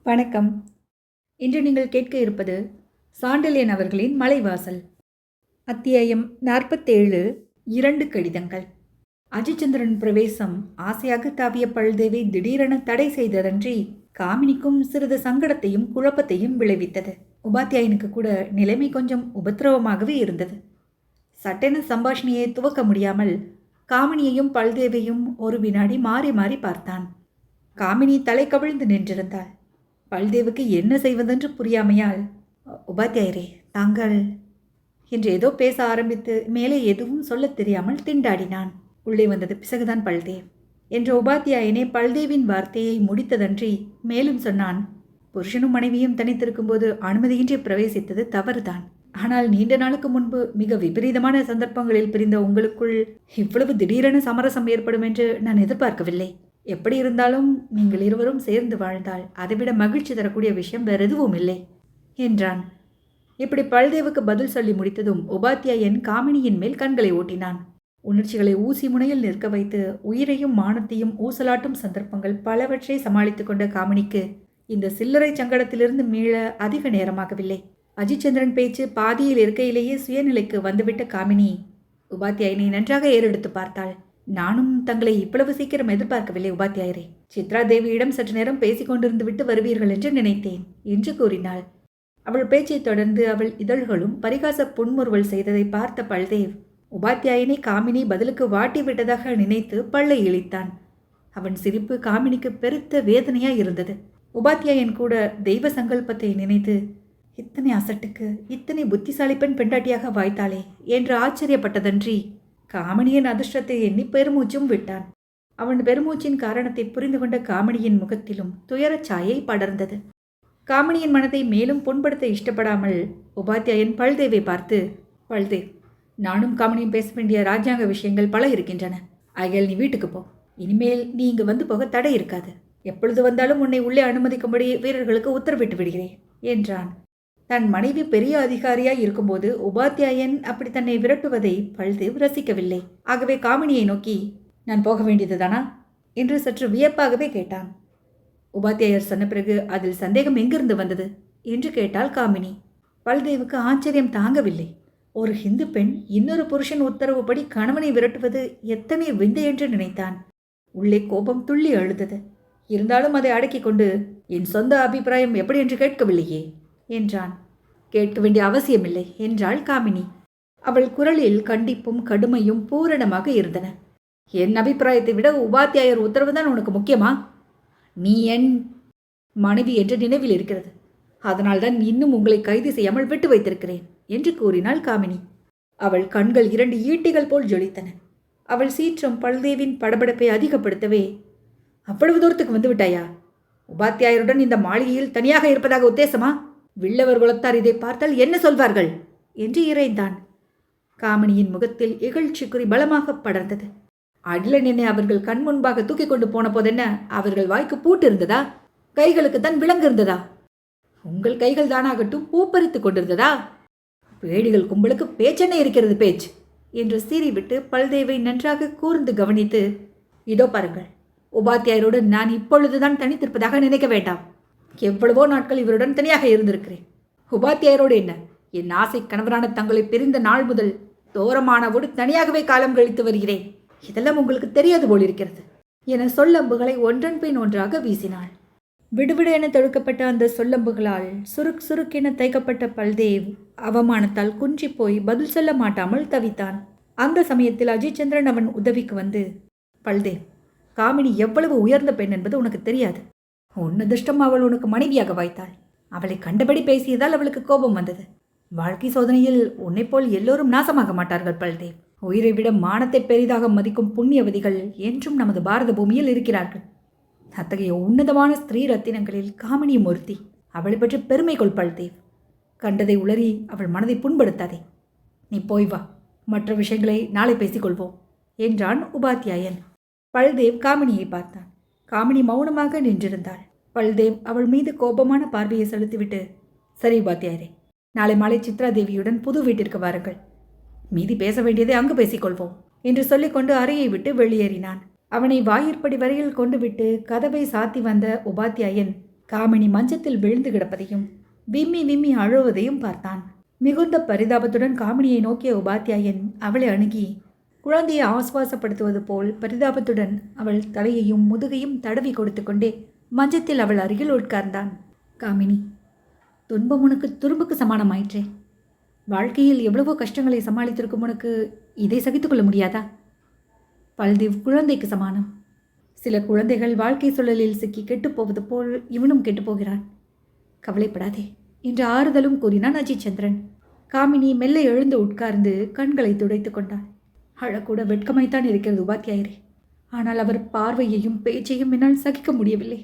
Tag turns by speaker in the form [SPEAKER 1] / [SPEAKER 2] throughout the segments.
[SPEAKER 1] வணக்கம். இன்று நீங்கள் கேட்க இருப்பது சாண்டில்யன் அவர்களின் மலைவாசல். அத்தியாயம் 47. 2 கடிதங்கள். அஜிச்சந்திரன் பிரவேசம் ஆசையாக தாவிய பழுதேவை திடீரென தடை செய்ததன்றி காமினிக்கும் சிறிது சங்கடத்தையும் குழப்பத்தையும் விளைவித்தது. உபாத்தியாயனுக்கு கூட நிலைமை கொஞ்சம் உபத்திரவமாகவே இருந்தது. சட்டென சம்பாஷணையை துவக்க முடியாமல் காமினியையும் பழுதேவையும் ஒரு வினாடி மாறி மாறி பார்த்தான். காமினி தலை கவிழ்ந்து நின்றிருந்தாள். பல்தேவுக்கு என்ன செய்வதென்று புரியாமையால், உபாத்தியாயரே தாங்கள் என்று ஏதோ பேச ஆரம்பித்து மேலே எதுவும் சொல்லத் தெரியாமல் திண்டாடினான். உள்ளே வந்தது பிசகுதான் பல்தேவ் என்ற உபாத்தியாயனே பல்தேவின் வார்த்தையை முடித்ததன்றி மேலும் சொன்னான். புருஷனும் மனைவியும் தனித்திருக்கும் போது அனுமதியின்றி பிரவேசித்தது தவறுதான். ஆனால் நீண்ட நாளுக்கு முன்பு மிக விபரீதமான சந்தர்ப்பங்களில் பிரிந்த உங்களுக்குள் இவ்வளவு திடீரென சமரசம் ஏற்படும் என்று நான் எதிர்பார்க்கவில்லை. எப்படி இருந்தாலும் நீங்கள் இருவரும் சேர்ந்து வாழ்ந்தால் அதைவிட மகிழ்ச்சி தரக்கூடிய விஷயம் வேறு எதுவும் இல்லை என்றான். இப்படி பல்தேவுக்கு பதில் சொல்லி முடித்ததும் உபாத்தியாயன் காமினியின் மேல் கண்களை ஓட்டினான். உணர்ச்சிகளை ஊசி முனையில் நிற்க வைத்து உயிரையும் மானத்தையும் ஊசலாட்டும் சந்தர்ப்பங்கள் பலவற்றை சமாளித்து கொண்ட காமினிக்கு இந்த சில்லறை சங்கடத்திலிருந்து மீள அதிக நேரமாகவில்லை. அஜிச்சந்திரன் பேச்சு பாதியில் இருக்கையிலேயே சுயநிலைக்கு வந்துவிட்ட காமினி உபாத்தியாயனை நன்றாக ஏறெடுத்து பார்த்தாள். நானும் தங்களை இவ்வளவு சீக்கிரம் எதிர்பார்க்கவில்லை உபாத்தியாயரே. சித்ரா தேவியிடம் சற்று நேரம் பேசிக் கொண்டிருந்து விட்டு வருவீர்கள் என்று நினைத்தேன் என்று கூறினாள். அவள் பேச்சை தொடர்ந்து அவள் இதழ்களும் பரிகாச புன்முறுவல் செய்ததை பார்த்த பல்தேவ் உபாத்தியாயனை காமினி பதிலுக்கு வாட்டி விட்டதாக நினைத்து பல்லை இழித்தான். அவன் சிரிப்பு காமினிக்கு பெருத்த வேதனையாய் இருந்தது. உபாத்தியாயன் கூட தெய்வ சங்கல்பத்தை நினைத்து இத்தனை அசட்டுக்கு இத்தனை புத்திசாலி பெண் பெண்டாட்டியாக வாய்த்தாளே என்று ஆச்சரியப்பட்டதன்றி காமினியின் அதிர்ஷ்டத்தை எண்ணி பெருமூச்சும் விட்டான். அவன் பெருமூச்சின் காரணத்தை புரிந்து கொண்ட காமினியின் முகத்திலும் துயரச் சாயை படர்ந்தது. காமினியின் மனதை மேலும் புண்படுத்த இஷ்டப்படாமல் உபாத்தியாயன் பல்தேவை பார்த்து, பல்தேவ், நானும் காமினியும் பேச வேண்டிய ராஜ்யாங்க விஷயங்கள் பல இருக்கின்றன. ஆகையால் நீ வீட்டுக்கு போ. இனிமேல் நீ இங்கு வந்து போக தடை இருக்காது. எப்பொழுது வந்தாலும் உன்னை உள்ளே அனுமதிக்கும்படி வீரர்களுக்கு உத்தரவிட்டு விடுகிறேன் என்றான். தன் மனைவி பெரிய அதிகாரியாய் இருக்கும்போது உபாத்தியாயன் அப்படி தன்னை விரட்டுவதை பல்தேவ் ரசிக்கவில்லை. ஆகவே காமினியை நோக்கி, நான் போக வேண்டியதுதானா என்று சற்று வியப்பாகவே கேட்டான். உபாத்தியாயர் சொன்ன பிறகு அதில் சந்தேகம் எங்கிருந்து வந்தது என்று கேட்டாள் காமினி. பல்தேவுக்கு ஆச்சரியம் தாங்கவில்லை. ஒரு ஹிந்து பெண் இன்னொரு புருஷன் உத்தரவுப்படி கணவனை விரட்டுவது எத்தனை விந்தை என்று நினைத்தான். உள்ளே கோபம் துள்ளி அழுதது. இருந்தாலும் அதை அடக்கிக் கொண்டு, என் சொந்த அபிப்பிராயம் எப்படி என்று கேட்கவில்லையே என்றான். கேட்க வேண்டிய அவசியமில்லை என்றாள் காமினி. அவள் குரலில் கண்டிப்பும் கடுமையும் பூரணமாக இருந்தன. என் அபிப்பிராயத்தை விட உபாத்தியாயர் உத்தரவுதான் உனக்கு முக்கியமா? நீ என் மனைவி என்று நினைவில் இருக்கிறது. அதனால்தான் இன்னும் உங்களை கைது செய்யாமல் விட்டு வைத்திருக்கிறேன் என்று கூறினாள் காமினி. அவள் கண்கள் 2 ஈட்டிகள் போல் ஜொலித்தன. அவள் சீற்றம் பல்தேவின் படபடப்பை அதிகப்படுத்தவே, அவ்வளவு தூரத்துக்கு வந்து விட்டாயா? உபாத்தியாயருடன் இந்த மாளிகையில் தனியாக இருப்பதாக உத்தேசமா? வில்லவர் குலத்தார் இதை பார்த்தால் என்ன சொல்வார்கள் என்று இறைந்தான். காமினியின் முகத்தில் இகழ்ச்சி குறி பலமாக படர்ந்தது. அடிலன் என்னை அவர்கள் கண் முன்பாக தூக்கி கொண்டு போன போதென்ன அவர்கள் வாய்க்கு பூட்டு இருந்ததா? கைகளுக்கு தான் விலங்கு இருந்ததா? உங்கள் கைகள் தானாகட்டும் பூப்பறித்து கொண்டிருந்ததா? பேடிகள் கும்பலுக்கு பேச்சென்ன இருக்கிறது பேச்சு என்று சீறிவிட்டு பல்தேவை நன்றாக கூர்ந்து கவனித்து, இதோ பாருங்கள், உபாத்தியாயருடன் நான் இப்பொழுதுதான் தனித்திருப்பதாக நினைக்க வேண்டாம். எவ்வளவோ நாட்கள் இவருடன் தனியாக இருந்திருக்கிறேன். உபாத்தியாயரோடு என்ன, என் ஆசை கணவரான தங்களை பிரிந்த நாள் முதல் தோரமானவோடு தனியாகவே காலம் கழித்து வருகிறேன். இதெல்லாம் உங்களுக்கு தெரியாது போலிருக்கிறது என சொல்லம்புகளை ஒன்றன் பின் ஒன்றாக வீசினாள். விடுவிடு என தடுக்கப்பட்ட அந்த சொல்லம்புகளால் சுருக் சுருக்கென தைக்கப்பட்ட பல்தேவ் அவமானத்தால் குன்றி போய் பதில் சொல்ல மாட்டாமல் தவித்தான். அந்த சமயத்தில் அஜிச்சந்திரன் அவன் உதவிக்கு வந்து, பல்தேவ், காமினி எவ்வளவு உயர்ந்த பெண் என்பது உனக்கு தெரியாது. உன்னதிர்ஷ்டம் அவள் உனக்கு மனைவியாக வாய்த்தாள். அவளை கண்டபடி பேசியதால் அவளுக்கு கோபம் வந்தது. வாழ்க்கை சோதனையில் உன்னைப்போல் எல்லோரும் நாசமாக மாட்டார்கள் பல்தேவ். உயிரை விட மானத்தை பெரிதாக மதிக்கும் புண்ணியவதிகள் என்றும் நமது பாரத பூமியில் இருக்கிறார்கள். அத்தகைய உன்னதமான ஸ்திரீ ரத்தினங்களில் காமினியும் ஒருத்தி. அவளை பற்றி பெருமை கொள் பல்தேவ். கண்டதை உளறி அவள் மனதை புண்படுத்தாதே. நீ போய் வா, மற்ற விஷயங்களை நாளை பேசிக்கொள்வோம் என்றான் உபாத்தியாயன். பல்தேவ் காமினியை பார்த்தான். காமினி மௌனமாக நின்றிருந்தாள். பல்தேவ் அவள் மீது கோபமான பார்வையை செலுத்திவிட்டு, சரி உபாத்தியாயரே, நாளை மாலை சித்ரா தேவியுடன் புது வீட்டிற்கு வாருங்கள். மீதி பேச வேண்டியதை அங்கு பேசிக்கொள்வோம் என்று சொல்லிக்கொண்டு அறையை விட்டு வெளியேறினான். அவனை வாயிற்படி வரையில் கொண்டு விட்டு கதவை சாத்தி வந்த உபாத்தியாயன், காமினி மஞ்சத்தில் விழுந்து கிடப்பதையும் விம்மி விம்மி அழுவதையும் பார்த்தான். மிகுந்த பரிதாபத்துடன் காமினியை நோக்கிய உபாத்தியாயன் அவளை அணுகி குழந்தையை ஆசுவாசப்படுத்துவது போல் பரிதாபத்துடன் அவள் தலையையும் முதுகையும் தடவி கொடுத்து கொண்டே மஞ்சத்தில் அவள் அருகில் உட்கார்ந்தான். காமினி, துன்பம் உனக்கு துரும்புக்கு சமானமாயிற்றே. வாழ்க்கையில் எவ்வளவோ கஷ்டங்களை சமாளித்திருக்கும் உனக்கு இதை சகித்துக்கொள்ள முடியாதா? பல்தேவ் குழந்தைக்கு சமானம். சில குழந்தைகள் வாழ்க்கை சூழலில் சிக்கி கெட்டுப்போவது போல் இவனும் கெட்டுப்போகிறான். கவலைப்படாதே என்று ஆறுதலும் கூறினான் அஜித் சந்திரன். காமினி மெல்ல எழுந்து உட்கார்ந்து கண்களை துடைத்து கொண்டாள். அழக்கூட வெட்கமாய்த்தான் இருக்கிறது உபாத்தியாயரே. ஆனால் அவர் பார்வையையும் பேச்சையும் என்னால் சகிக்க முடியவில்லை.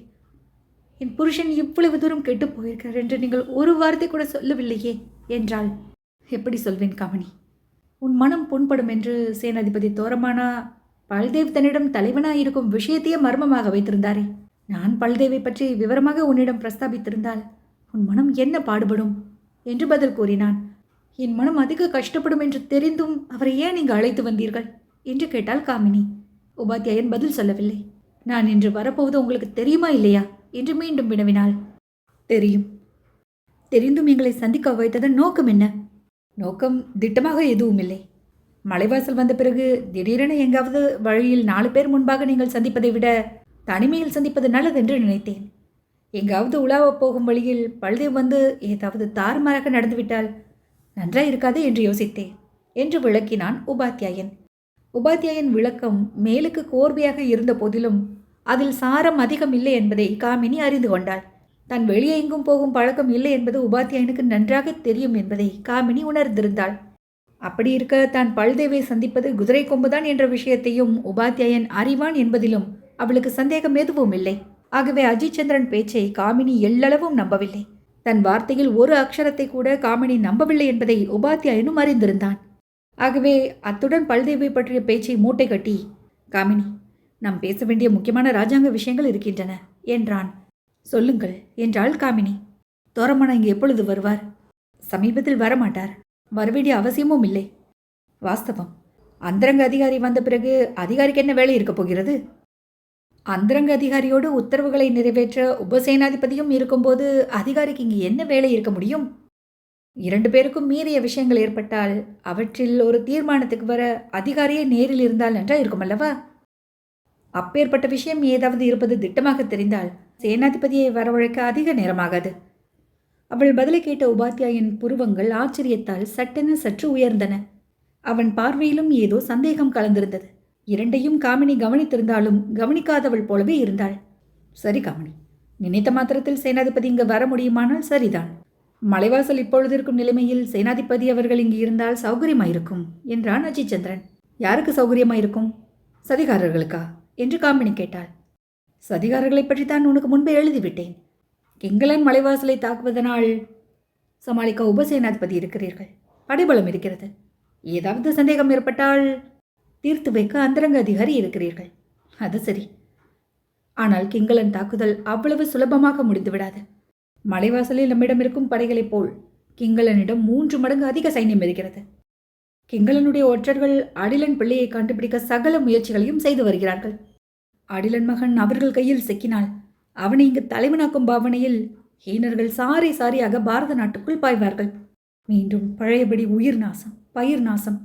[SPEAKER 1] என் புருஷன் இவ்வளவு தூரம் கெட்டுப் போயிருக்கிறார் என்று நீங்கள் ஒரு வார்த்தை கூட சொல்லவில்லையே என்றாள். எப்படி சொல்வேன் காமினி? உன் மனம் புண்படும் என்று சேனாதிபதி தோரமானா பல்தேவ் தன்னிடம் தலைவனாயிருக்கும் விஷயத்தையே மர்மமாக வைத்திருந்தாரே. நான் பல்தேவை பற்றி விவரமாக உன்னிடம் பிரஸ்தாபித்திருந்தால் உன் மனம் என்ன பாடுபடும் என்று பதில் கூறினான். என் மனம் அதிக கஷ்டப்படும் என்று தெரிந்தும் அவரை ஏன் இங்கு அழைத்து வந்தீர்கள் என்று கேட்டாள் காமினி. உபாத்தியாயன் பதில் சொல்லவில்லை. நான் இன்று வரப்போவது உங்களுக்கு தெரியுமா இல்லையா என்று மீண்டும் வினவினாள். தெரியும். தெரிந்தும் எங்களை சந்திக்க வைத்ததன் நோக்கம் என்ன? நோக்கம் திட்டமாக எதுவும் இல்லை. மலைவாசல் வந்த பிறகு திடீரென எங்காவது வழியில் 4 பேர் முன்பாக நீங்கள் சந்திப்பதை விட தனிமையில் சந்திப்பது நல்லதென்று நினைத்தேன். எங்காவது உலாவப் போகும் வழியில் பல்தேவ் வந்து ஏதாவது தாறுமாறாக நடந்துவிட்டால் நன்றாயிருக்காது என்று யோசித்தேன் என்று விளக்கினான் உபாத்தியாயன். உபாத்தியாயன் விளக்கம் மேலுக்கு கோர்வையாக இருந்த போதிலும் அதில் சாரம் அதிகம் இல்லை என்பதை காமினி அறிந்து கொண்டாள். தன் வெளியே எங்கும் போகும் பழக்கம் இல்லை என்பது உபாத்தியாயனுக்கு நன்றாக தெரியும் என்பதை காமினி உணர்ந்திருந்தாள். அப்படி இருக்க தான் பல்தேவை சந்திப்பது குதிரை கொம்புதான் என்ற விஷயத்தையும் உபாத்தியாயன் அறிவான் என்பதிலும் அவளுக்கு சந்தேகம் எதுவும் இல்லை. ஆகவே அஜித் சந்திரன் பேச்சை காமினி எள்ளளவும் நம்பவில்லை. தன் வார்த்தையில் ஒரு அக்ஷரத்தை கூட காமினி நம்பவில்லை என்பதை உபாத்தியாயனும் அறிந்திருந்தான். ஆகவே அத்துடன் பல்தேவை பற்றிய பேச்சை மூட்டை கட்டி, காமினி, நாம் பேச வேண்டிய முக்கியமான ராஜாங்க விஷயங்கள் இருக்கின்றன என்றான். சொல்லுங்கள் என்றாள் காமினி. தோரமானா இங்கு எப்பொழுது வருவார்? சமீபத்தில் வரமாட்டார். வரவேண்டிய அவசியமும் இல்லை. வாஸ்தவம். அந்தரங்க அதிகாரி வந்த பிறகு அதிகாரிக்கு என்ன வேலை இருக்கப் போகிறது? அந்தரங்க அதிகாரியோடு உத்தரவுகளை நிறைவேற்ற உபசேனாதிபதியும் இருக்கும்போது அதிகாரிக்கு இங்கு என்ன வேலை இருக்க முடியும்? 2 பேருக்கும் மீறிய விஷயங்கள் ஏற்பட்டால் அவற்றில் ஒரு தீர்மானத்துக்கு வர அதிகாரியே நேரில் இருந்தால் நன்றா இருக்கும் அல்லவா? அப்பேற்பட்ட விஷயம் ஏதாவது இருப்பது திட்டமாக தெரிந்தால் சேனாதிபதியை வரவழைக்க அதிக நேரமாகாது. அவள் பதிலை கேட்ட உபாத்தியாயன் புருவங்கள் ஆச்சரியத்தால் சட்டென சற்று உயர்ந்தன. அவன் பார்வையிலும் ஏதோ சந்தேகம் கலந்திருந்தது. இரண்டையும் காமினி கவனித்திருந்தாலும் கவனிக்காதவள் போலவே இருந்தாள். சரி காமினி, நினைத்த மாத்திரத்தில் சேனாதிபதி இங்கு வர முடியுமானால் சரிதான். மலைவாசல் இப்பொழுது இருக்கும் நிலைமையில் சேனாதிபதி அவர்கள் இங்கு இருந்தால் சௌகரியமாயிருக்கும் என்றான் அஜித் சந்திரன். யாருக்கு சௌகரியமாயிருக்கும்? சதிகாரர்களுக்கா என்று காமினி கேட்டாள். சதிகாரர்களை பற்றி தான் உனக்கு முன்பே எழுதிவிட்டேன். கிங்களன் மலைவாசலை தாக்குவதனால் சமாளிக்க உபசேனாதிபதி இருக்கிறீர்கள். படைபலம் இருக்கிறது. ஏதாவது சந்தேகம் ஏற்பட்டால் தீர்த்து வைக்க அந்தரங்க அதிகாரி இருக்கிறீர்கள். அது சரி. ஆனால் கிங்களன் தாக்குதல் அவ்வளவு சுலபமாக முடிந்துவிடாது. மலைவாசலில் நம்மிடம் இருக்கும் படைகளைப் போல் கிங்களனிடம் 3 மடங்கு அதிக சைன்யம் இருக்கிறது. கிங்களனுடைய ஒற்றர்கள் அடிலன் பிள்ளையை கண்டுபிடிக்க சகல முயற்சிகளையும் செய்து வருகிறார்கள். அடிலன் மகன் அவர்கள் கையில் சிக்கினால் அவனை இங்கு தலைவனாக்கும் பாவனையில் ஹீனர்கள் சாரி சாரியாக பாரத நாட்டுக்குள் பாய்வார்கள். மீண்டும் பழையபடி உயிர் நாசம், பயிர் நாசம்,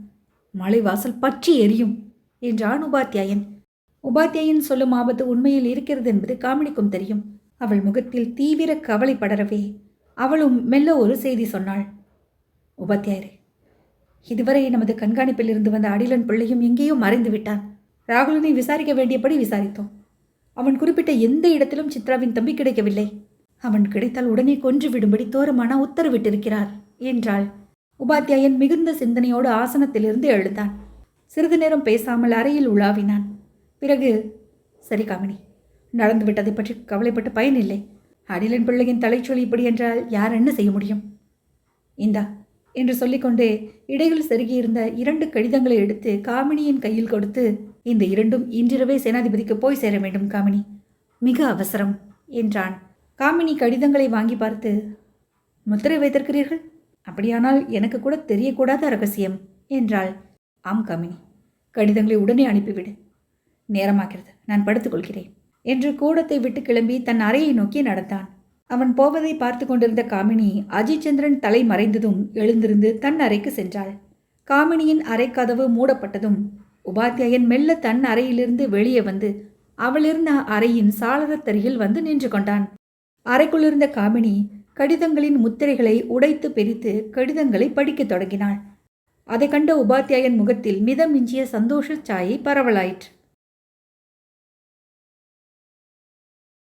[SPEAKER 1] மலைவாசல் பற்றி எரியும் என்றான் உபாத்தியாயன். உபாத்தியாயன் சொல்லும் ஆபத்து உண்மையில் இருக்கிறது என்பது காமினிக்கும் தெரியும். அவள் முகத்தில் தீவிர கவலை படரவே அவளும் மெல்ல ஒரு செய்தி சொன்னாள். உபாத்தியாயரே, இதுவரை நமது கண்காணிப்பில் இருந்து வந்த அடிலன் பிள்ளையும் எங்கேயோ மறைந்து விட்டான். ராகுலனை விசாரிக்க வேண்டியபடி விசாரித்தோம். அவன் குறிப்பிட்ட எந்த இடத்திலும் சித்ராவின் தம்பி கிடைக்கவில்லை. அவன் கிடைத்தால் உடனே கொன்று விடும்படி தோரமானா உத்தரவிட்டிருக்கிறார் என்றாள். உபாத்தியாயன் மிகுந்த சிந்தனையோடு ஆசனத்திலிருந்து எழுந்தான். சிறிது நேரம் பேசாமல் அறையில் உலாவினான். பிறகு, சரி காமினி, நடந்துவிட்டதை பற்றி கவலைப்பட்டு பயனில்லை. அடிலன் பிள்ளையின் தலைச்சொலி இப்படி என்றால் யார் என்ன செய்ய முடியும்? இந்தா என்று சொல்லிக்கொண்டே இடையில் செருகியிருந்த 2 கடிதங்களை எடுத்து காமினியின் கையில் கொடுத்து, இந்த 2ம் இன்றிரவே சேனாதிபதிக்கு போய் சேர வேண்டும் காமினி, மிக அவசரம் என்றான். காமினி கடிதங்களை வாங்கி பார்த்து, முத்திரை வைத்திருக்கிறீர்கள்? அப்படியானால் எனக்கு கூட தெரியக்கூடாத ரகசியம் என்றாள். ஆம் காமினி, கடிதங்களை உடனே அனுப்பிவிடு. நேரமாகிறது, நான் படுத்துக்கொள்கிறேன் என்று கூடத்தை விட்டு கிளம்பி தன் அறையை நோக்கி நடந்தான். அவன் போவதை பார்த்து கொண்டிருந்த காமினி அஜிச்சந்திரன் தலை மறைந்ததும் எழுந்திருந்து தன் அறைக்கு சென்றாள். காமினியின் அறை கதவு மூடப்பட்டதும் உபாத்தியாயன் மெல்ல தன் அறையிலிருந்து வெளியே வந்து அவளிருந்த அறையின் சாளரத்தருகில் வந்து நின்று கொண்டான். அறைக்குள்ளிருந்த காமினி கடிதங்களின் முத்திரைகளை உடைத்து பிரித்து கடிதங்களை படிக்கத் தொடங்கினாள். அதை கண்ட உபாத்தியாயன் முகத்தில் மிதமிஞ்சிய சந்தோஷ சாயை பரவலாயிற்று.